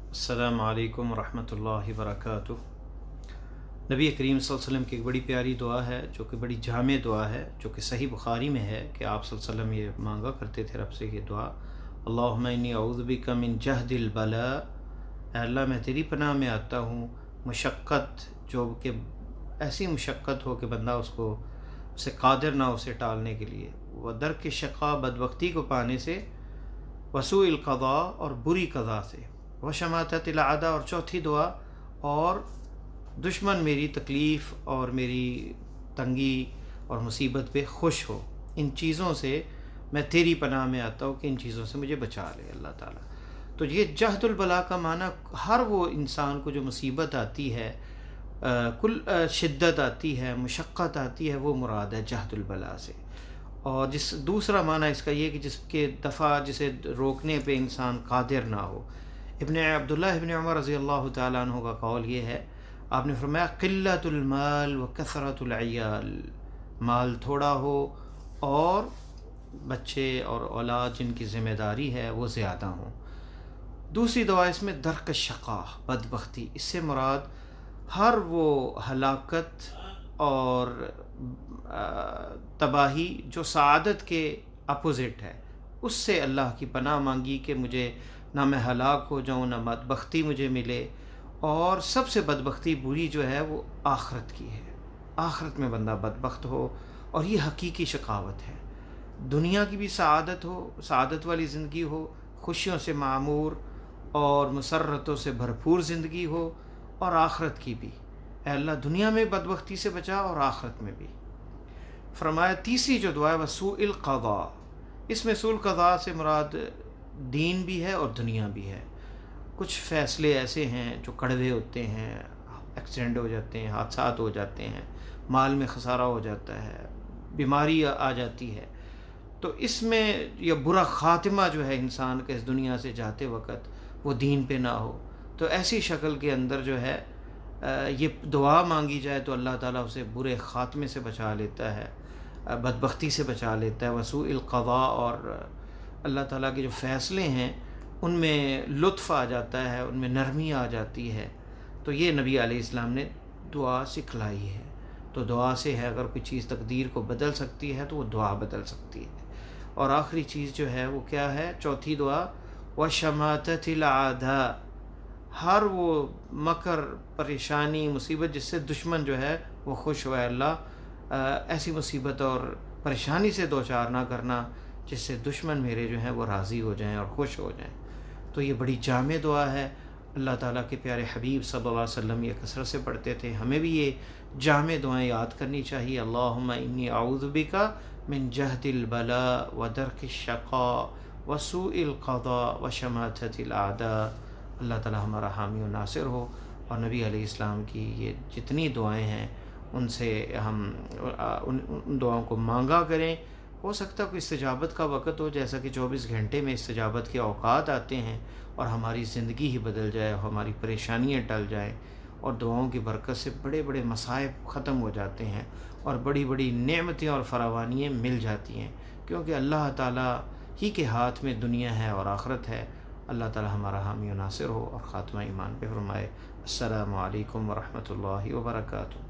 السلام علیکم ورحمۃ اللہ وبرکاتہ۔ نبی کریم صلی اللہ علیہ وسلم کی ایک بڑی پیاری دعا ہے جو کہ بڑی جامع دعا ہے، جو کہ صحیح بخاری میں ہے کہ آپ صلی اللہ علیہ وسلم یہ مانگا کرتے تھے رب سے یہ دعا، اللہم انی اعوذ بک من جہد البلاء، اے اللہ میں تیری پناہ میں آتا ہوں مشقت، جو کہ ایسی مشقت ہو کہ بندہ اسے قادر نہ ہو اسے ٹالنے کے لیے، وہ درک شقا، بدبختی کو پانے سے، وسوء القضاء اور بری قضا سے، وشماتت الاعداء اور چوتھی دعا، اور دشمن میری تکلیف اور میری تنگی اور مصیبت پہ خوش ہو، ان چیزوں سے میں تیری پناہ میں آتا ہوں کہ ان چیزوں سے مجھے بچا لے اللہ تعالیٰ۔ تو یہ جہد البلا کا معنی ہر وہ انسان کو جو مصیبت آتی ہے، کل شدت آتی ہے، مشقت آتی ہے، وہ مراد ہے جہد البلا سے۔ اور دوسرا معنی اس کا یہ کہ جس کے دفع جسے روکنے پہ انسان قادر نہ ہو۔ عبداللہ ابن عمر رضی اللہ تعالیٰ عنہ کا قول یہ ہے، آپ نے فرمایا قلت المال و کثرت العیال، مال تھوڑا ہو اور بچے اور اولاد جن کی ذمہ داری ہے وہ زیادہ ہوں۔ دوسری دعا اس میں درک شقا، بدبختی، اس سے مراد ہر وہ ہلاکت اور تباہی جو سعادت کے اپوزٹ ہے، اس سے اللہ کی پناہ مانگی کہ مجھے نہ میں ہلاک ہو جاؤں، نہ بدبختی مجھے ملے، اور سب سے بدبختی بری جو ہے وہ آخرت کی ہے، آخرت میں بندہ بدبخت ہو، اور یہ حقیقی شقاوت ہے۔ دنیا کی بھی سعادت ہو، سعادت والی زندگی ہو، خوشیوں سے معمور اور مسرتوں سے بھرپور زندگی ہو، اور آخرت کی بھی، اے اللہ دنیا میں بدبختی سے بچا اور آخرت میں بھی۔ فرمایا تیسری جو دعا ہے وہ سوء القضاء، اس میں سوء القضاء سے مراد دین بھی ہے اور دنیا بھی ہے۔ کچھ فیصلے ایسے ہیں جو کڑوے ہوتے ہیں، ایکسیڈنٹ ہو جاتے ہیں، حادثات ہو جاتے ہیں، مال میں خسارہ ہو جاتا ہے، بیماری آ جاتی ہے، تو اس میں یہ برا خاتمہ جو ہے انسان کا اس دنیا سے جاتے وقت وہ دین پہ نہ ہو، تو ایسی شکل کے اندر جو ہے یہ دعا مانگی جائے تو اللہ تعالیٰ اسے برے خاتمے سے بچا لیتا ہے، بدبختی سے بچا لیتا ہے، وسوء القضاء، اور اللہ تعالیٰ کے جو فیصلے ہیں ان میں لطف آ جاتا ہے، ان میں نرمی آ جاتی ہے۔ تو یہ نبی علیہ السلام نے دعا سکھلائی ہے، تو دعا سے ہے اگر کوئی چیز تقدیر کو بدل سکتی ہے تو وہ دعا بدل سکتی ہے۔ اور آخری چیز جو ہے وہ کیا ہے؟ چوتھی دعا وشماتت الاعداء، ہر وہ مکر، پریشانی، مصیبت جس سے دشمن جو ہے وہ خوش ہوا ہے، اللہ ایسی مصیبت اور پریشانی سے دوچار نہ کرنا جس سے دشمن میرے جو ہیں وہ راضی ہو جائیں اور خوش ہو جائیں۔ تو یہ بڑی جامع دعا ہے، اللہ تعالیٰ کے پیارے حبیب صلی اللہ علیہ وسلم یہ کثرت سے پڑھتے تھے، ہمیں بھی یہ جامع دعائیں یاد کرنی چاہیے۔ اللہم انی اعوذ بک من جہد البلاء و درک الشقاء و سوء القضاء و شماتت الاعداء۔ اللہ تعالیٰ ہمارا حامی و ناصر ہو، اور نبی علیہ السلام کی یہ جتنی دعائیں ہیں ان سے ہم ان دعاؤں کو مانگا کریں۔ ہو سکتا ہے کوئی استجابت کا وقت ہو، جیسا کہ 24 گھنٹے میں استجابت کے اوقات آتے ہیں، اور ہماری زندگی ہی بدل جائے، ہماری پریشانیاں ٹل جائیں، اور دعاؤں کی برکت سے بڑے بڑے مصائب ختم ہو جاتے ہیں، اور بڑی بڑی نعمتیں اور فراوانیاں مل جاتی ہیں، کیونکہ اللہ تعالیٰ ہی کے ہاتھ میں دنیا ہے اور آخرت ہے۔ اللہ تعالیٰ ہمارا حامی و ناصر ہو اور خاتمہ ایمان پہ فرمائے۔ السلام علیکم ورحمۃ اللہ وبرکاتہ۔